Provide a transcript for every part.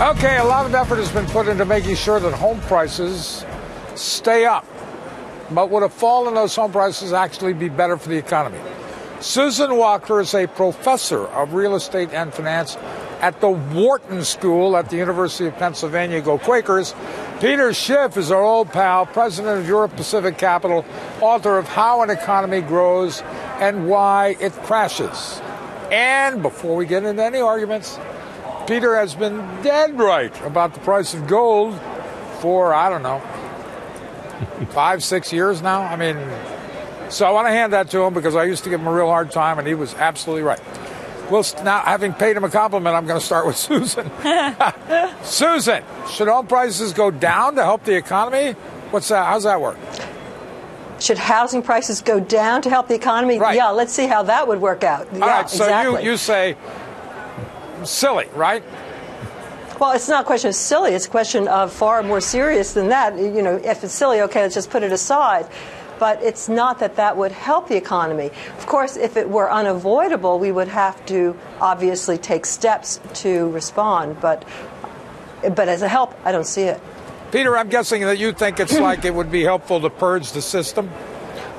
Okay, a lot of effort has been put into making sure that home prices stay up. But would a fall in those home prices actually be better for the economy? Susan Walker is a professor of real estate and finance at the Wharton School at the University of Pennsylvania. Go Quakers. Peter Schiff is our old pal, president of Europe Pacific Capital, author of How an Economy Grows and Why It Crashes. And before we get into any arguments, Peter has been dead right about the price of gold for, I don't know, 5-6 years now. I mean, so I want to hand that to him because I used to give him a real hard time, and he was absolutely right. Well, now, having paid him a compliment, I'm going to start with Susan. Susan, should home prices go down to help the economy? What's that? How's that work? Should housing prices go down to help the economy? Right. Yeah, let's see how that would work out. All right, so exactly. you say silly, right? Well, it's not a question of silly. It's a question of far more serious than that. You know, if it's silly, okay, let's just put it aside. But it's not that would help the economy. Of course, if it were unavoidable, we would have to obviously take steps to respond. But as a help, I don't see it. Peter, I'm guessing that you think it's like it would be helpful to purge the system.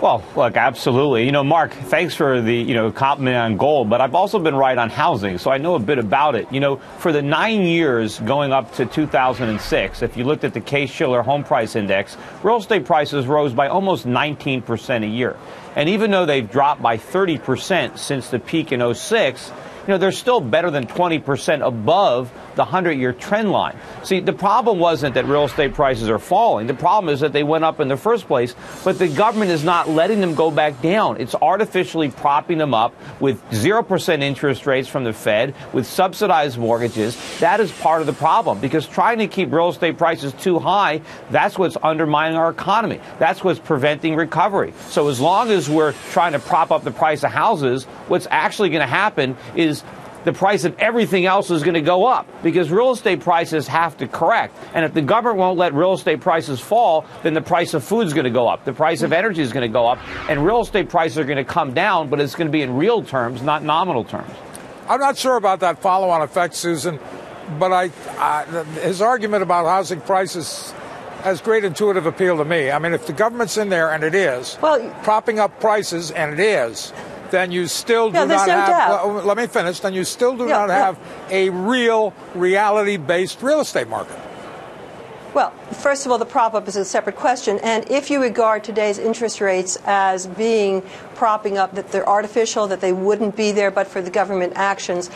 Well, look, absolutely. You know, Mark, thanks for the, compliment on gold, but I've also been right on housing, so I know a bit about it. You know, for the 9 years going up to 2006, if you looked at the Case-Shiller Home Price Index, real estate prices rose by almost 19% a year. And even though they've dropped by 30% since the peak in 06, they're still better than 20% above the 100-year trend line. See, the problem wasn't that real estate prices are falling. The problem is that they went up in the first place, but the government is not letting them go back down. It's artificially propping them up with 0% interest rates from the Fed, with subsidized mortgages. That is part of the problem, because trying to keep real estate prices too high, that's what's undermining our economy. That's what's preventing recovery. So as long as we're trying to prop up the price of houses, what's actually going to happen is the price of everything else is going to go up, because real estate prices have to correct. And if the government won't let real estate prices fall, then the price of food is going to go up. The price of energy is going to go up, and real estate prices are going to come down, but it's going to be in real terms, not nominal terms. I'm not sure about that follow-on effect, Susan, but his argument about housing prices has great intuitive appeal to me. I mean, if the government's in there, and it is, propping up prices, and it is, then you still do not have, let me finish, then you still do not have a real reality-based real estate market. Well, first of all, the prop-up is a separate question. And if you regard today's interest rates as being propping up, that they're artificial, that they wouldn't be there but for the government actions,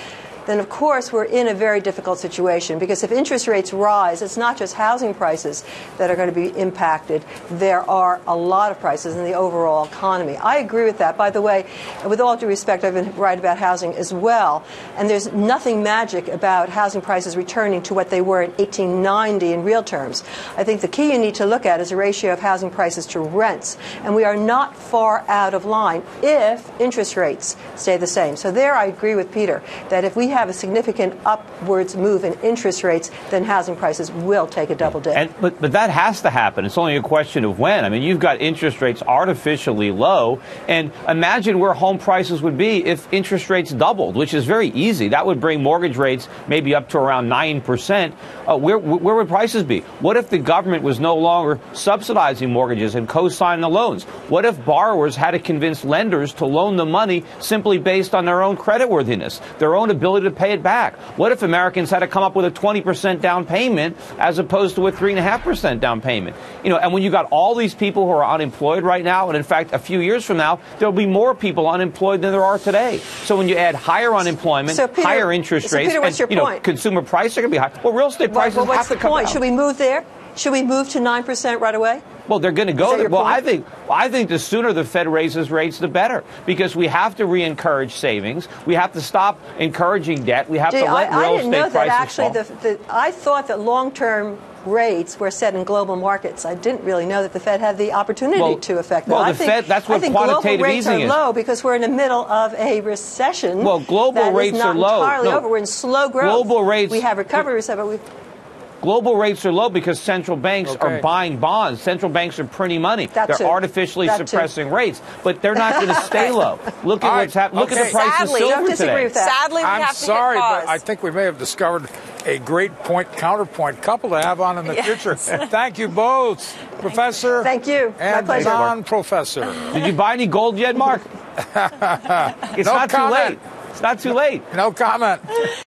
then of course we're in a very difficult situation, because if interest rates rise, it's not just housing prices that are going to be impacted. There are a lot of prices in the overall economy. I agree with that. By the way, with all due respect, I've been right about housing as well, and there's nothing magic about housing prices returning to what they were in 1890 in real terms. I think the key you need to look at is the ratio of housing prices to rents, and we are not far out of line if interest rates stay the same. So there I agree with Peter, that if we have a significant upwards move in interest rates, then housing prices will take a double dip. But that has to happen. It's only a question of when. I mean, you've got interest rates artificially low, and imagine where home prices would be if interest rates doubled, which is very easy. That would bring mortgage rates maybe up to around 9%. Where would prices be? What if the government was no longer subsidizing mortgages and co-signing the loans? What if borrowers had to convince lenders to loan the money simply based on their own creditworthiness, their own ability to pay it back? What if Americans had to come up with a 20% down payment as opposed to a 3.5% down payment? And when you got all these people who are unemployed right now, and in fact, a few years from now, there'll be more people unemployed than there are today. So when you add higher unemployment, higher interest rates, Peter, what's your point? Consumer prices are going to be high. Well, real estate prices have to come down. Should we move there? Should we move to 9% right away? Well, they're going to go there. Well, I think the sooner the Fed raises rates, the better, because we have to re-encourage savings. We have to stop encouraging debt. We have to let real estate prices fall. I thought that long-term rates were set in global markets. I didn't really know that the Fed had the opportunity to affect that. Well, that's what quantitative easing is. I think global rates are low because we're in the middle of a recession. Well, global rates are low. That is not entirely over. We're in slow growth. Global rates. We have recovery, but we. Global rates are low because central banks are buying bonds. Central banks are printing money. They're artificially suppressing rates, but they're not going to stay low. Look at what's happening. Look at the price of silver today. Sadly, we have to I'm sorry, hit pause. but I think we may have discovered a great point-counterpoint couple to have on in the future. Thank you both, Professor. Thank you. And My pleasure. non-professor. Did you buy any gold yet, Mark? It's No not comment. too late. It's not too late. No comment.